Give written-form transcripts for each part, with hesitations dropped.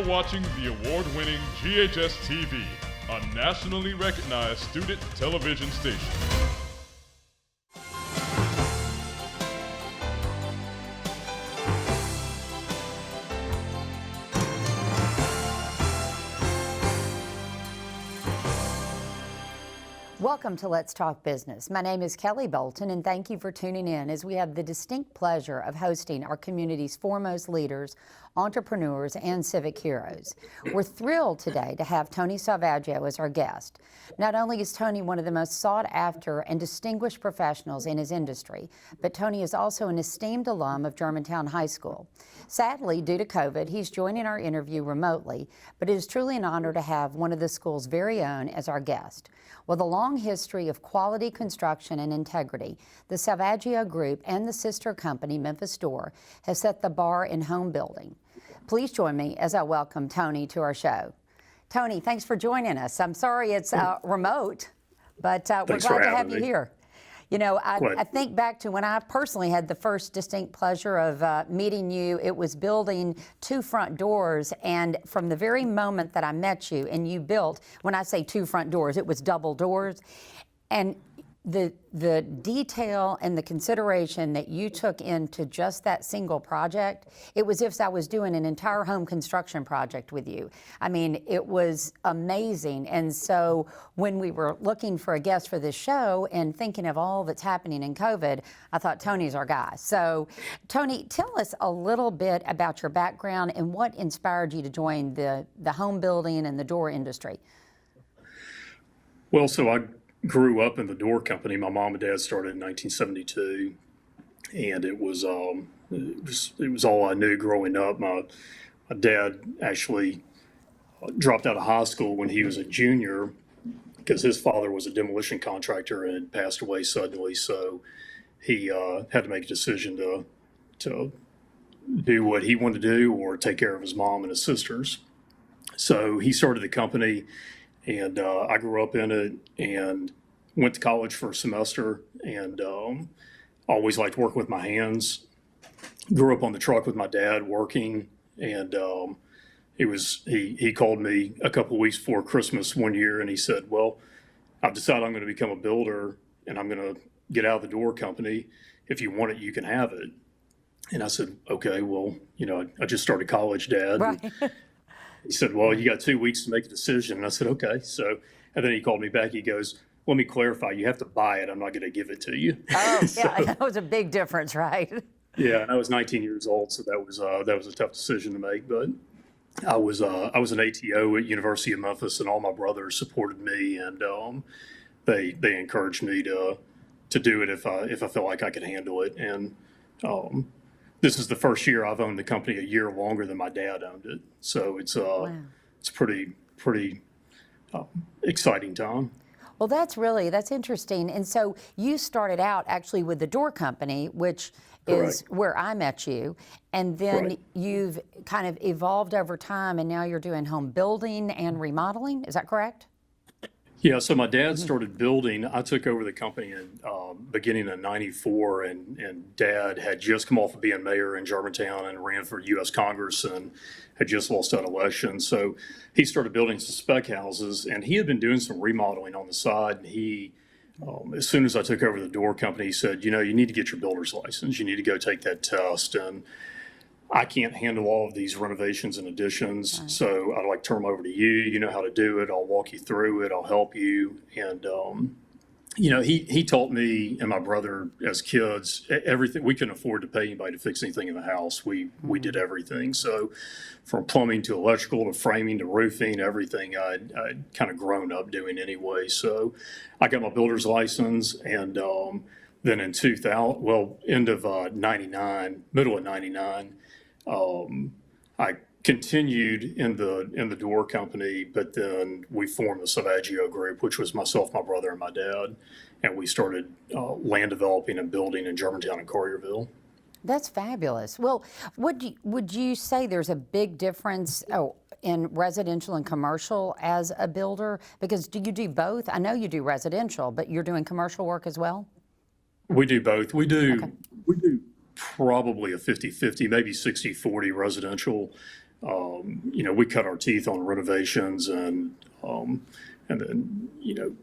watching the award-winning GHS-TV, a nationally recognized student television station. Welcome to Let's Talk Business. My name is Kelly Bolton, and thank you for tuning in as we have the distinct pleasure of hosting our community's foremost leaders, entrepreneurs, and civic heroes. We're thrilled today to have Tony Salvaggio as our guest. Not only is Tony one of the most sought after and distinguished professionals in his industry, but Tony is also an esteemed alum of Germantown High School. Sadly, due to COVID, he's joining our interview remotely, but it is truly an honor to have one of the school's very own as our guest. With a long history of quality construction and integrity, the Salvaggio Group and the sister company, Memphis Door, has set the bar in home building. Please join me as I welcome Tony to our show. Tony, thanks for joining us. I'm sorry it's remote, but we're glad to have you here. You know, I think back to when I personally had the first distinct pleasure of meeting you. It was building 2 front doors, and from the very moment that I met you and you built, when I say 2 front doors, it was double doors, and the detail and the consideration that you took into just that single project, it was as if I was doing an entire home construction project with you. I mean, it was amazing. And so when we were looking for a guest for this show and thinking of all that's happening in COVID, I thought Tony's our guy. So Tony, tell us a little bit about your background and what inspired you to join the home building and the door industry. Well, so I grew up in the door company. My mom and dad started in 1972, and it was all I knew growing up. My dad actually dropped out of high school when he was a junior because his father was a demolition contractor and had passed away suddenly. So he had to make a decision to do what he wanted to do or take care of his mom and his sisters. So he started the company. And I grew up in it and went to college for a semester and always liked working with my hands. Grew up on the truck with my dad working. And he called me a couple of weeks before Christmas one year and he said, well, I've decided I'm going to become a builder and I'm going to get out of the door company. If you want it, you can have it. And I said, okay, well, you know, I just started college, Dad. Right. He said, well, you got 2 weeks to make a decision. And I said, okay. So, and then he called me back. He goes, let me clarify. You have to buy it. I'm not going to give it to you. Oh, So, yeah, that was a big difference, right? yeah, and I was 19 years old, so that was a tough decision to make. But I was an ATO at University of Memphis, and all my brothers supported me, and they encouraged me to do it if I felt like I could handle it. And this is the first year I've owned the company a year longer than my dad owned it. So it's it's pretty exciting time. Well, that's interesting. And so you started out actually with the door company, which is Correct. where I met you. And then Right. you've kind of evolved over time, and now you're doing home building and remodeling. Is that correct? Yeah, so my dad started building. I took over the company in beginning of '94, and Dad had just come off of being mayor in Germantown and ran for U.S. Congress and had just lost that election. So he started building some spec houses, and he had been doing some remodeling on the side. And he, as soon as I took over the door company, he said, you know, you need to get your builder's license. You need to go take that test. And I can't handle all of these renovations and additions, so I'd like to turn them over to you. You know how to do it. I'll walk you through it. I'll help you. And, you know, he taught me and my brother as kids, everything. We couldn't afford to pay anybody to fix anything in the house. We did everything. So from plumbing to electrical to framing to roofing, everything I'd kind of grown up doing anyway. So I got my builder's license, and then in 2000, well, end of 99, middle of 99, I continued in the door company, but then we formed the Salvaggio Group, which was myself, my brother, and my dad, and we started land developing and building in Germantown and Collierville. That's fabulous. Well, would you say there's a big difference in residential and commercial as a builder? Because do you do both? I know you do residential, but you're doing commercial work as well? We do both. We do Okay. probably a 50-50, maybe 60-40 residential. We cut our teeth on renovations, and then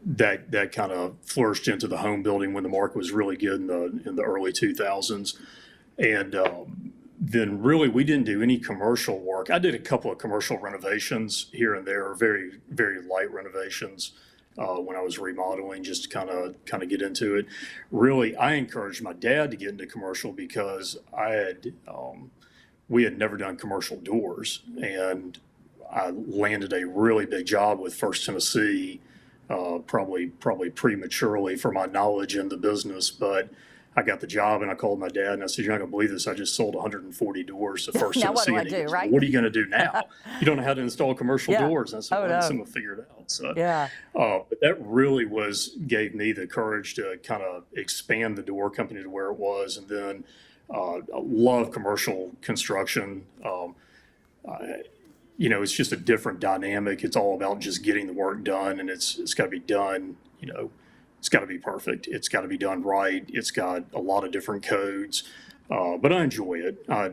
that kind of flourished into the home building when the market was really good in the early 2000s. And then really we didn't do any commercial work. I did a couple of commercial renovations here and there, very, very light renovations when I was remodeling, just to kind of get into it. Really, I encouraged my dad to get into commercial because we had never done commercial doors, and I landed a really big job with First Tennessee, probably prematurely for my knowledge in the business, but I got the job and I called my dad and I said, "You're not going to believe this. I just sold 1140 do First Now Tennessee." what And do he I do, goes, right? "What are you going to do now? You don't know how to install commercial Yeah. doors." And I said, Oh, "Well, no. I'm going to figure it out." So, Yeah. but that really gave me the courage to kind of expand the door company to where it was. And then I love commercial construction. It's just a different dynamic. It's all about just getting the work done, and it's got to be done, it's got to be perfect. It's got to be done right. It's got a lot of different codes, but I enjoy it. I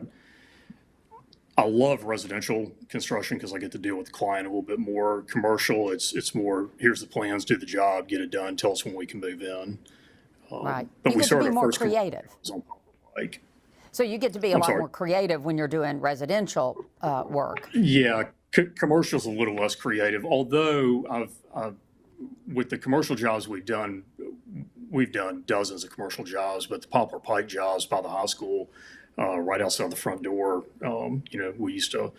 love residential construction because I get to deal with the client a little bit more. Commercial, it's more, here's the plans, do the job, get it done, tell us when we can move in. Right. But You we get to started be our more first creative. on like. So you get to be a I'm lot sorry. more creative when you're doing residential work. Yeah, commercial's a little less creative. Although with the commercial jobs we've done dozens of commercial jobs, but the Poplar Pike jobs by the high school, right outside the front door, we used to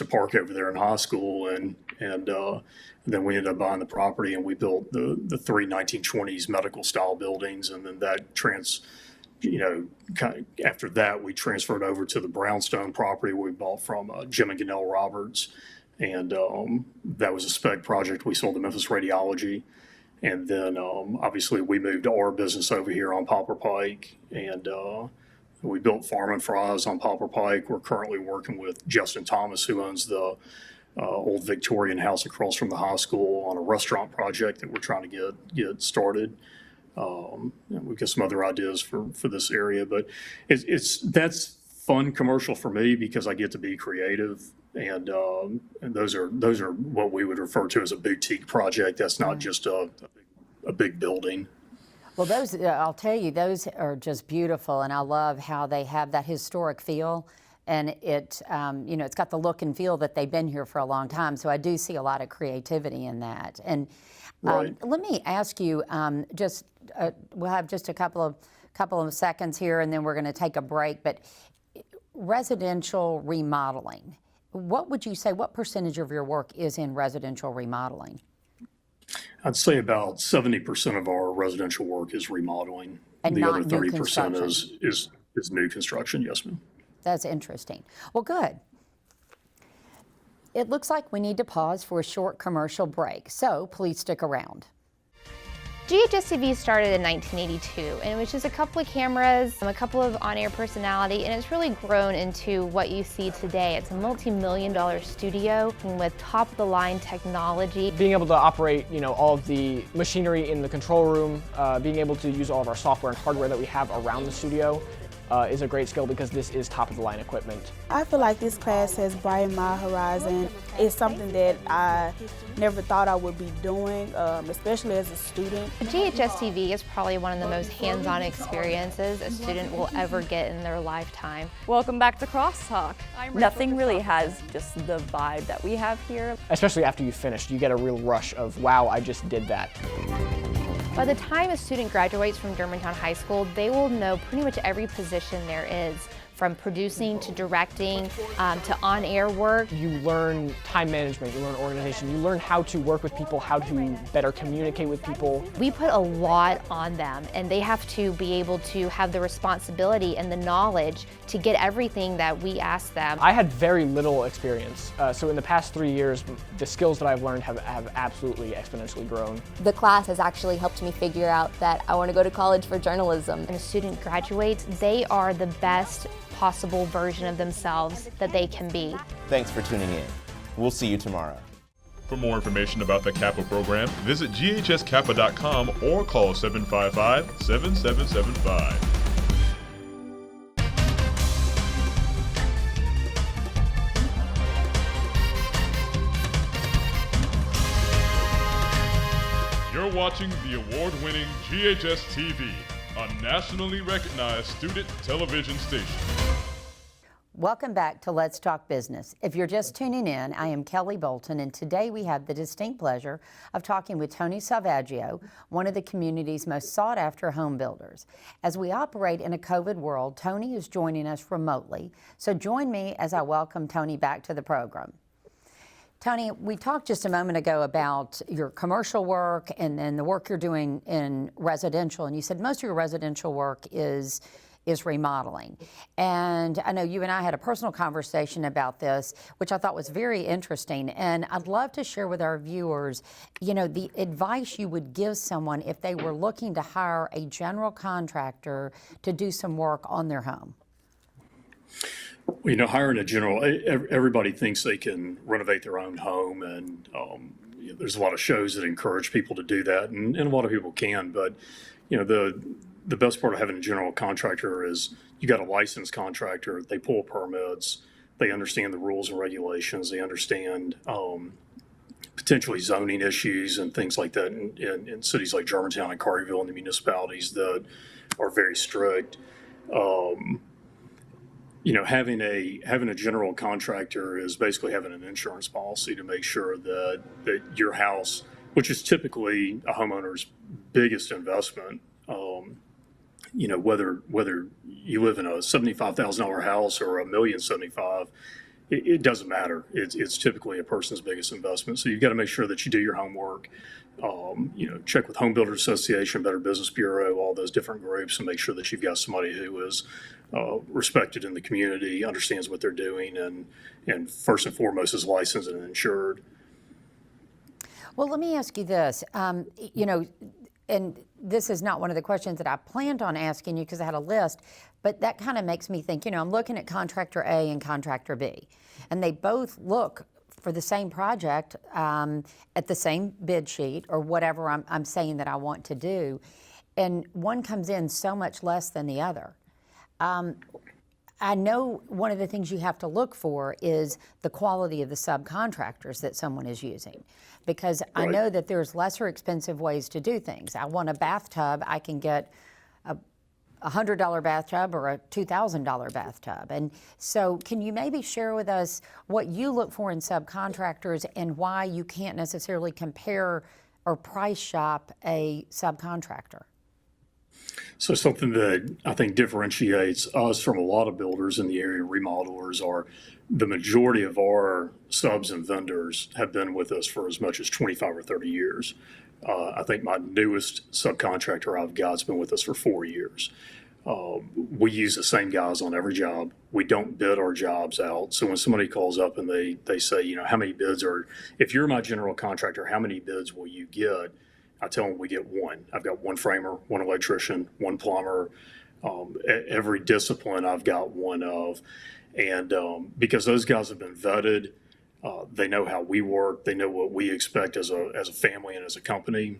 park over there in high school, and then we ended up buying the property and we built the three 1920s medical style buildings, and then after that, we transferred over to the brownstone property we bought from Jim and Ganell Roberts. And that was a spec project. We sold to Memphis Radiology. And then obviously we moved our business over here on Poplar Pike. And we built Farm and Fries on Poplar Pike. We're currently working with Justin Thomas, who owns the old Victorian house across from the high school, on a restaurant project that we're trying to get started. We've got some other ideas for this area, but that's fun commercial for me because I get to be creative, and those are what we would refer to as a boutique project. That's not just a big building. Well, those, I'll tell you, those are just beautiful, and I love how they have that historic feel, and it's got the look and feel that they've been here for a long time. So I do see a lot of creativity in that. And Right. let me ask you, we'll have just a couple of seconds here, and then we're going to take a break. But residential remodeling, what would you say? What percentage of your work is in residential remodeling? I'd say about 70% of our residential work is remodeling. And the not other new 30% is new construction. Yes, ma'am. That's interesting. Well, good. It looks like we need to pause for a short commercial break, so please stick around. GHS-TV started in 1982, and it was just a couple of cameras, a couple of on-air personality, and it's really grown into what you see today. It's a multi-million-dollar studio with top-of-the-line technology. Being able to operate, all of the machinery in the control room, being able to use all of our software and hardware that we have around the studio is a great skill because this is top-of-the-line equipment. I feel like this class has brightened my horizon. It's something that I never thought I would be doing, especially as a student. GHS-TV is probably one of the most hands-on experiences a student will ever get in their lifetime. Welcome back to Crosstalk. Nothing really has just the vibe that we have here. Especially after you finished, you get a real rush of, wow, I just did that. By the time a student graduates from Germantown High School, they will know pretty much every position there is, from producing to directing to on-air work. You learn time management, you learn organization, you learn how to work with people, how to better communicate with people. We put a lot on them, and they have to be able to have the responsibility and the knowledge to get everything that we ask them. I had very little experience, so in the past 3 years, the skills that I've learned have absolutely exponentially grown. The class has actually helped me figure out that I want to go to college for journalism. When a student graduates, they are the best possible version of themselves that they can be. Thanks for tuning in. We'll see you tomorrow. For more information about the Kappa program, visit ghskappa.com or call 755-7775. watching the award-winning GHS-TV, a nationally recognized student television station. Welcome back to Let's Talk Business. If you're just tuning in, I am Kelly Bolton, and today we have the distinct pleasure of talking with Tony Salvaggio, one of the community's most sought-after home builders. As we operate in a COVID world, Tony is joining us remotely, so join me as I welcome Tony back to the program. Tony, we talked just a moment ago about your commercial work and then the work you're doing in residential, and you said most of your residential work is remodeling. And I know you and I had a personal conversation about this, which I thought was very interesting. And I'd love to share with our viewers, the advice you would give someone if they were looking to hire a general contractor to do some work on their home. Hiring a general, everybody thinks they can renovate their own home, and there's a lot of shows that encourage people to do that, and a lot of people can, but the best part of having a general contractor is you got a licensed contractor, they pull permits, they understand the rules and regulations, they understand potentially zoning issues and things like that in cities like Germantown and Carterville and the municipalities that are very strict. Having a general contractor is basically having an insurance policy to make sure that your house, which is typically a homeowner's biggest investment, whether you live in a $75,000 house or $1,075,000, it doesn't matter. It's typically a person's biggest investment. So you've got to make sure that you do your homework. Check with Home Builders Association, Better Business Bureau, all those different groups, and make sure that you've got somebody who is respected in the community, understands what they're doing, and first and foremost is licensed and insured. Well, let me ask you this. And this is not one of the questions that I planned on asking you because I had a list, but that kind of makes me think, I'm looking at contractor A and contractor B, and they both look for the same project at the same bid sheet or whatever I'm saying that I want to do, and one comes in so much less than the other. I know one of the things you have to look for is the quality of the subcontractors that someone is using, because I know that there's lesser expensive ways to do things. I want a bathtub, I can get a $100 bathtub or a $2,000 bathtub. And so can you maybe share with us what you look for in subcontractors and why you can't necessarily compare or price shop a subcontractor? So something that I think differentiates us from a lot of builders in the area, remodelers, are the majority of our subs and vendors have been with us for as much as 25 or 30 years. I think my newest subcontractor I've got has been with us for 4 years. We use the same guys on every job. We don't bid our jobs out. So when somebody calls up and they say, how many bids if you're my general contractor, how many bids will you get? I tell them we get one. I've got one framer, one electrician, one plumber. Every discipline I've got one of. And because those guys have been vetted, they know how we work, they know what we expect as a family and as a company.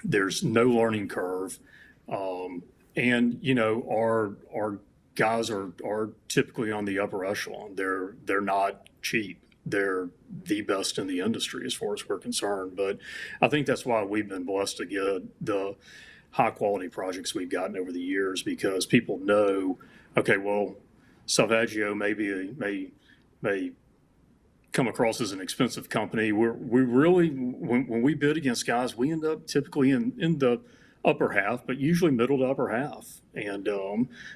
There's no learning curve. And our guys are typically on the upper echelon. They're not cheap. They're the best in the industry as far as we're concerned. But I think that's why we've been blessed to get the high quality projects we've gotten over the years, because people know, okay, well, Salvaggio may come across as an expensive company. We really, when we bid against guys, we end up typically in the upper half, but usually middle to upper half. And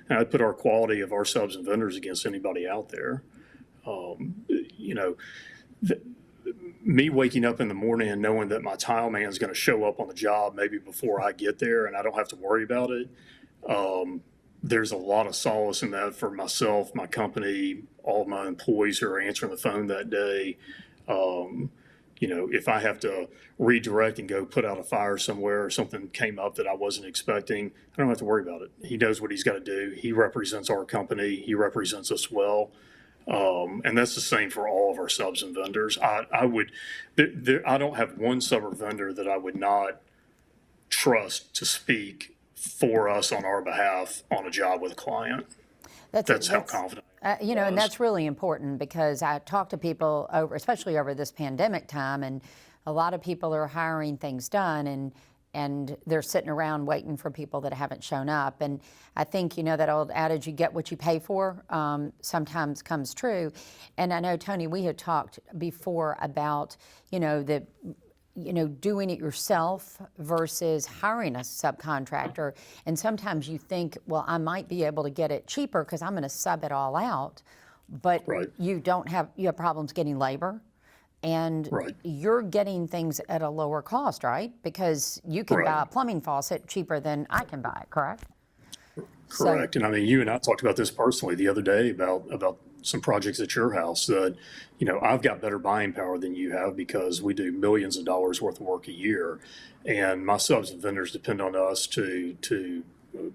I put our quality of our subs and vendors against anybody out there. Me waking up in the morning and knowing that my tile man is going to show up on the job maybe before I get there and I don't have to worry about it. There's a lot of solace in that for myself, my company, all of my employees who are answering the phone that day. If I have to redirect and go put out a fire somewhere or something came up that I wasn't expecting, I don't have to worry about it. He knows what he's got to do. He represents our company. He represents us well. And that's the same for all of our subs and vendors. I don't have one sub or vendor that I would not trust to speak for us on our behalf on a job with a client. That's how confident. And that's really important, because I talk to people especially over this pandemic time, and a lot of people are hiring things done, and and they're sitting around waiting for people that haven't shown up. And I think, that old adage, you get what you pay for, sometimes comes true. And I know, Tony, we had talked before about, doing it yourself versus hiring a subcontractor. And sometimes you think, well, I might be able to get it cheaper because I'm going to sub it all out. But you have problems getting labor. And you're getting things at a lower cost, right? Because you can buy a plumbing faucet cheaper than I can buy it, correct? Correct. And I mean, you and I talked about this personally the other day about some projects at your house that, I've got better buying power than you have because we do millions of dollars worth of work a year. And my subs and vendors depend on us to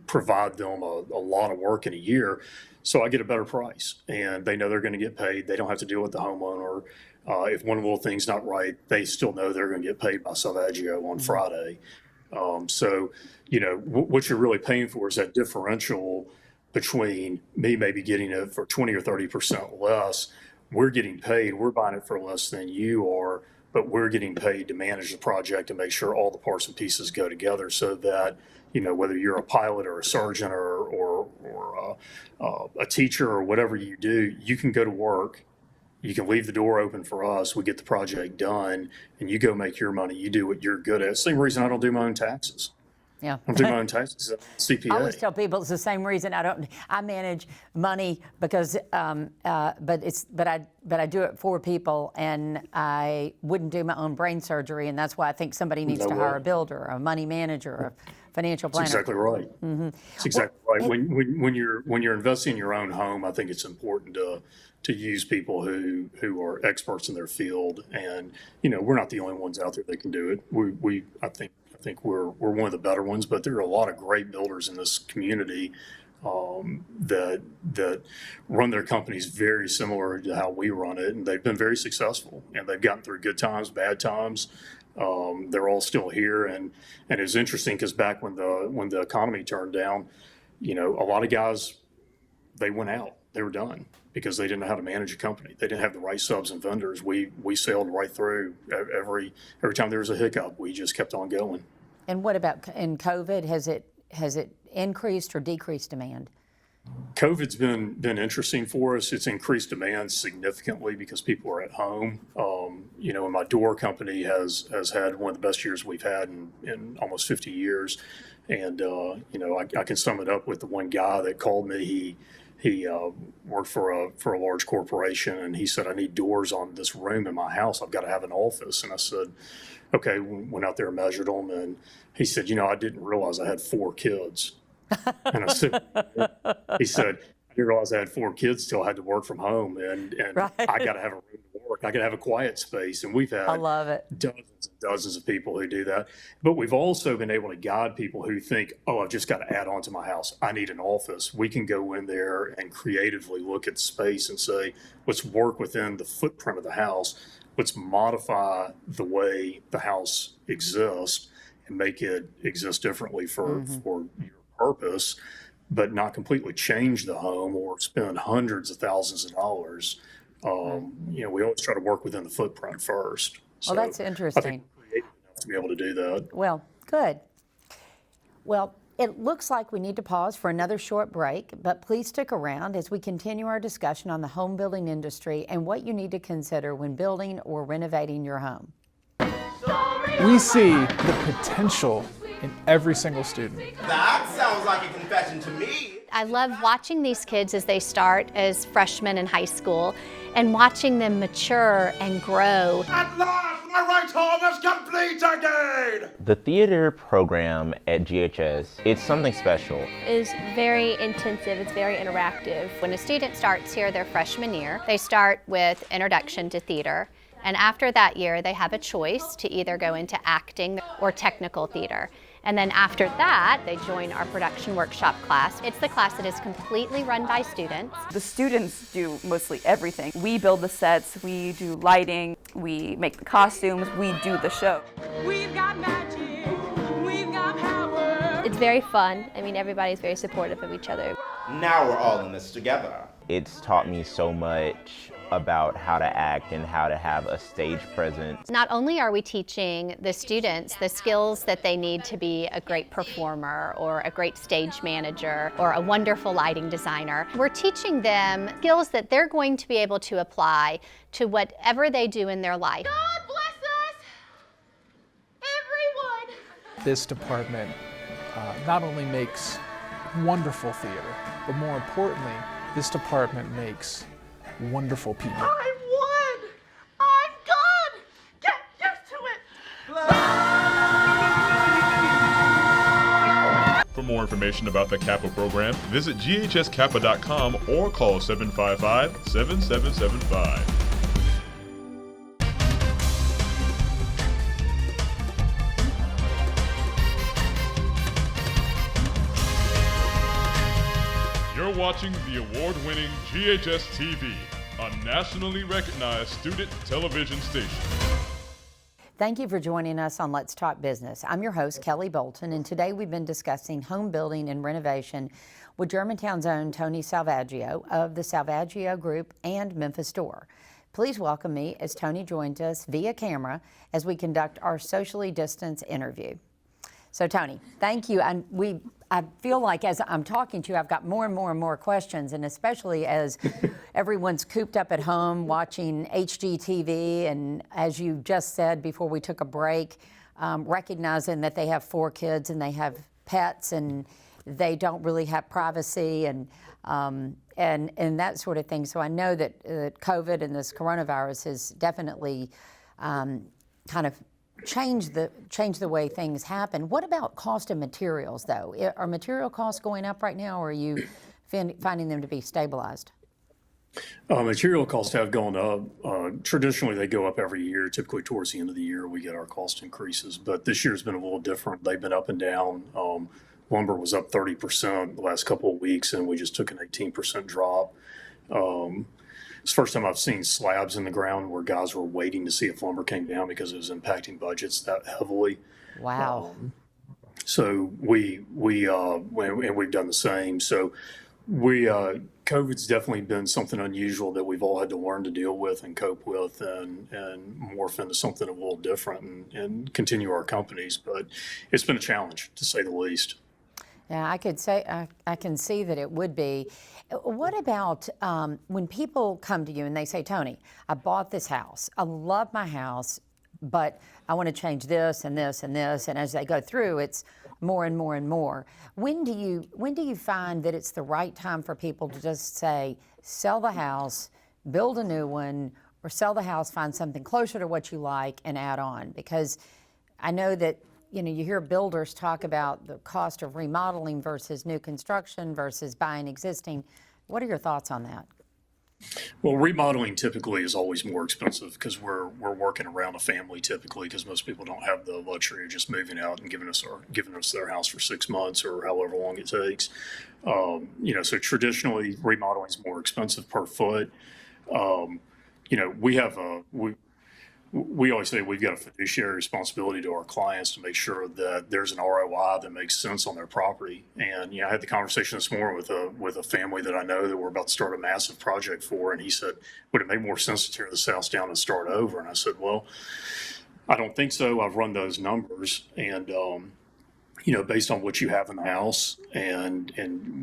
provide them a lot of work in a year. So I get a better price and they know they're going to get paid. They don't have to deal with the homeowner. If one little thing's not right, they still know they're going to get paid by Salvaggio on Friday. So, what you're really paying for is that differential between me maybe getting it for 20 or 30% less. We're getting paid. We're buying it for less than you are, but we're getting paid to manage the project and make sure all the parts and pieces go together so that, whether you're a pilot or a sergeant or a teacher or whatever you do, you can go to work. You can leave the door open for us. We get the project done, and you go make your money. You do what you're good at. Same reason I don't do my own taxes. Yeah. I don't do my own taxes. CPA. I always tell people it's the same reason I manage money because, but I do it for people, and I wouldn't do my own brain surgery, and that's why I think somebody needs to hire a builder, a money manager, a financial planner. That's exactly right. That's exactly right. When you're investing in your own home, I think it's important to use people who are experts in their field, and we're not the only ones out there that can do it. I think we're one of the better ones, but there are a lot of great builders in this community that run their companies very similar to how we run it, and they've been very successful, and they've gotten through good times, bad times. They're all still here, and it was interesting because back when the economy turned down, a lot of guys, they went out. They were done because they didn't know how to manage a company. They didn't have the right subs and vendors. We sailed right through. Every time there was a hiccup, we just kept on going. And what about in COVID? Has it increased or decreased demand? COVID's been interesting for us. It's increased demand significantly because people are at home. And my door company has had one of the best years we've had in almost 50 years. And I can sum it up with the one guy that called me. He worked for a large corporation, and he said, I need doors on this room in my house. I've got to have an office. And I said, okay, went out there and measured them. And he said, I didn't realize I had 4 kids. And I said, he said, I didn't realize I had 4 kids till I had to work from home. And I got to have a room to work. I got to have a quiet space. And we've had dozens and dozens of people who do that. But we've also been able to guide people who think, I've just got to add on to my house. I need an office. We can go in there and creatively look at space and say, let's work within the footprint of the house. Let's modify the way the house exists and make it exist differently for your purpose, but not completely change the home or spend hundreds of thousands of dollars. We always try to work within the footprint first. So well, that's interesting. I think we're creative enough to be able to do that. Well, good. Well, it looks like we need to pause for another short break, but please stick around as we continue our discussion on the home building industry and what you need to consider when building or renovating your home. We see the potential in every single student. That sounds like a confession to me. I love watching these kids as they start as freshmen in high school and watching them mature and grow. At last, my right arm is complete again! The theater program at GHS, it's something special. Is very intensive, it's very interactive. When a student starts here their freshman year, they start with Introduction to Theater. And after that year, they have a choice to either go into acting or technical theater. And then after that, they join our production workshop class. It's the class that is completely run by students. The students do mostly everything. We build the sets, we do lighting, we make the costumes, we do the show. We've got magic, we've got power. It's very fun. I mean, everybody's very supportive of each other. Now we're all in this together. It's taught me so much about how to act and how to have a stage presence. Not only are we teaching the students the skills that they need to be a great performer or a great stage manager or a wonderful lighting designer, we're teaching them skills that they're going to be able to apply to whatever they do in their life. God bless us, everyone! This department not only makes wonderful theater, but more importantly, this department makes wonderful people. I won! I'm good! Get used to it! For more information about the Kappa program, visit ghskappa.com or call 755-7775. You're watching the award-winning GHS-TV, a nationally recognized student television station. Thank you for joining us on Let's Talk Business. I'm your host, Kelly Bolton, and today we've been discussing home building and renovation with Germantown's own Tony Salvaggio of the Salvaggio Group and Memphis Store. Please welcome me as Tony joins us via camera as we conduct our socially distanced interview. So Tony, thank you. And I feel like as I'm talking to you, I've got more and more questions, and especially as everyone's cooped up at home watching HGTV, and as you just said before we took a break, recognizing that they have 4 kids and they have pets and they don't really have privacy and that sort of thing. So I know that COVID and this coronavirus has definitely kind of change the way things happen. What about cost of materials, though? Are material costs going up right now, or are you finding them to be stabilized? Material costs have gone up. Traditionally, they go up every year. Typically, towards the end of the year, we get our cost increases. But this year's been a little different. They've been up and down. Lumber was up 30% the last couple of weeks, and we just took an 18% drop. It's the first time I've seen slabs in the ground where guys were waiting to see if lumber came down because it was impacting budgets that heavily. Wow. So we've done the same. So COVID's definitely been something unusual that we've all had to learn to deal with and cope with and morph into something a little different and continue our companies. But it's been a challenge, to say the least. Yeah, I could say I can see that it would be. What about when people come to you and they say, Tony, I bought this house. I love my house, but I want to change this and this and this. And as they go through, it's more and more and more. When do you find that it's the right time for people to just say, sell the house, build a new one, or sell the house, find something closer to what you like and add on? Because I know that you hear builders talk about the cost of remodeling versus new construction versus buying existing. What are your thoughts on that? Well, remodeling typically is always more expensive because we're working around a family typically, because most people don't have the luxury of just moving out and giving us their house for 6 months or however long it takes. So traditionally remodeling is more expensive per foot. We always say we've got a fiduciary responsibility to our clients to make sure that there's an ROI that makes sense on their property. And I had the conversation this morning with a family that I know that we're about to start a massive project for, and he said, would it make more sense to tear this house down and start over? And I said, well, I don't think so. I've run those numbers, and based on what you have in the house, and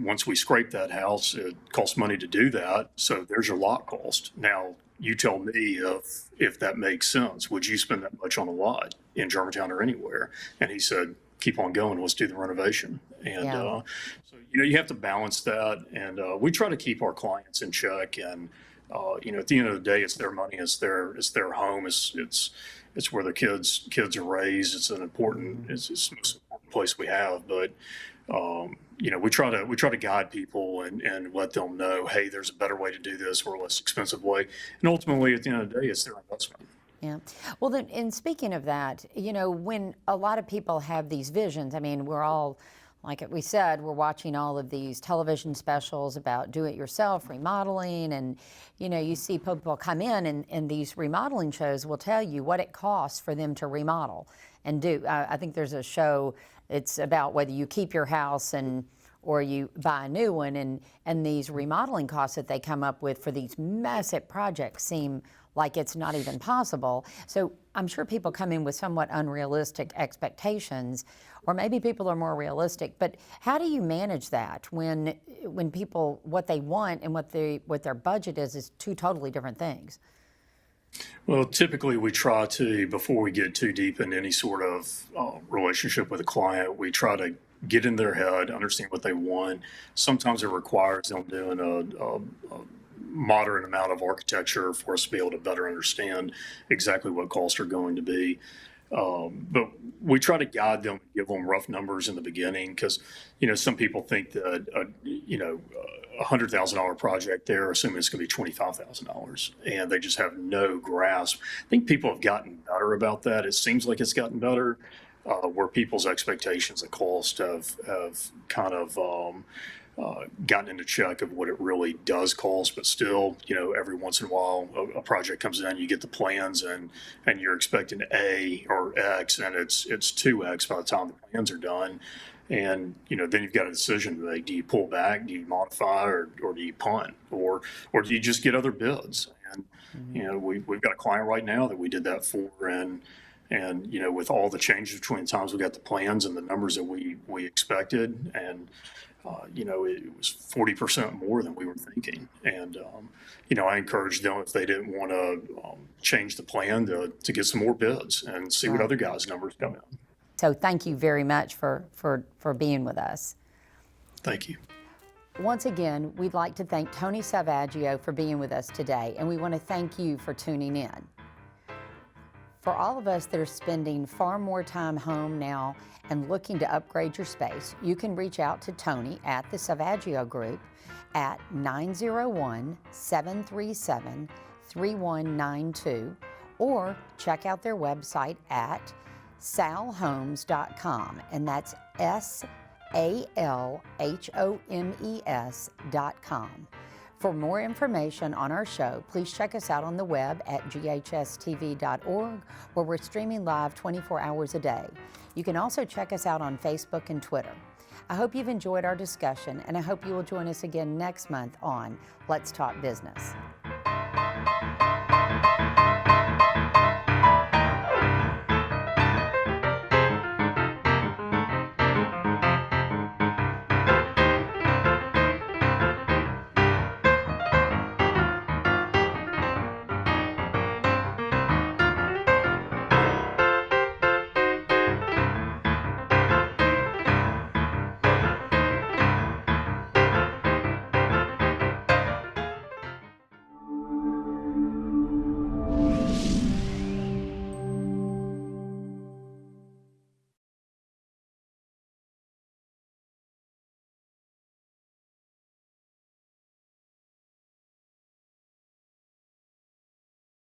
once we scrape that house, it costs money to do that. So there's your lot cost. Now, you tell me if that makes sense. Would you spend that much on a lot in Germantown or anywhere? And he said, keep on going. Let's do the renovation. And so you have to balance that. And we try to keep our clients in check. And at the end of the day, it's their money. It's their home. It's where their kids are raised. It's it's the most important place we have. But we try to guide people and let them know, hey, there's a better way to do this or a less expensive way. And ultimately, at the end of the day, it's their investment. Yeah. Well, then, and speaking of that, when a lot of people have these visions, I mean, we're all, like we said, we're watching all of these television specials about do-it-yourself remodeling, and, you see people come in and these remodeling shows will tell you what it costs for them to remodel and do. I think there's a show, it's about whether you keep your house or you buy a new one, and these remodeling costs that they come up with for these massive projects seem like it's not even possible. So I'm sure people come in with somewhat unrealistic expectations, or maybe people are more realistic, but how do you manage that when people, what they want and what their budget is two totally different things? Well, typically we try to, before we get too deep in any sort of relationship with a client, we try to get in their head, understand what they want. Sometimes it requires them doing a moderate amount of architecture for us to be able to better understand exactly what costs are going to be. But we try to guide them, give them rough numbers in the beginning, because, some people think that, a $100,000 project, they're assuming it's going to be $25,000, and they just have no grasp. I think people have gotten better about that. It seems like it's gotten better, where people's expectations of cost have kind of gotten into check of what it really does cost. But still, every once in a while a project comes in, you get the plans, and you're expecting A or X, and it's 2X by the time the plans are done. And then you've got a decision to make. Do you pull back? Do you modify, or do you punt, or do you just get other bids? And we've got a client right now that we did that for, and with all the changes between the times we got the plans and the numbers that we expected, and it was 40% more than we were thinking. And I encouraged them, if they didn't want to change the plan, to get some more bids and see what other guys' numbers come in. So thank you very much for being with us. Thank you. Once again, we'd like to thank Tony Salvaggio for being with us today, and we want to thank you for tuning in. For all of us that are spending far more time home now and looking to upgrade your space, you can reach out to Tony at the Salvaggio Group at 901-737-3192, or check out their website at salhomes.com, and that's SALHOMES.com. For more information on our show, please check us out on the web at GHS-TV.org, where we're streaming live 24 hours a day. You can also check us out on Facebook and Twitter. I hope you've enjoyed our discussion, and I hope you will join us again next month on Let's Talk Business.